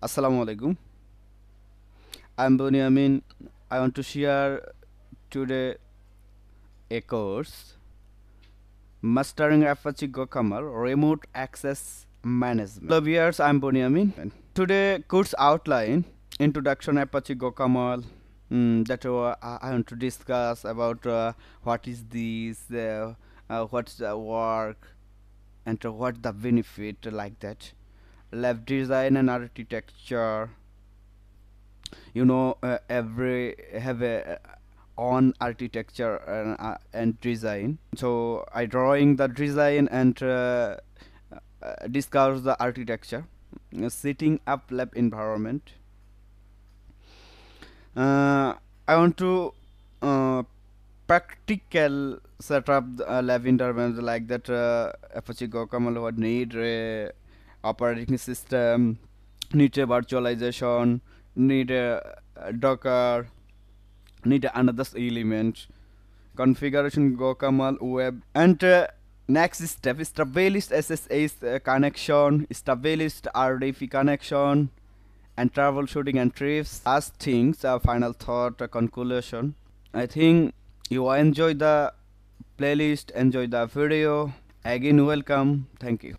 Assalamu alaikum. I'm Bunyamin. I want to share today a course Mastering Apache Guacamole Remote Access Management. Hello viewers, I'm Bunyamin. Today course outline Introduction Apache Guacamole. That I want to discuss about what is this, what's the work, and what the benefit like that. Lab design and architecture. Every have a on architecture and design, so I drawing the design and discuss the architecture. Setting up lab environment. I want to practical setup the lab environment like that. Apache Guacamole would need operating system, need a virtualization, need a Docker, need another element, configuration Guacamole web, and next step established SSH connection, established RDP connection, and troubleshooting and trips. Last things, final thought, conclusion. I think you enjoy the playlist, enjoy the video. Again, welcome. Thank you.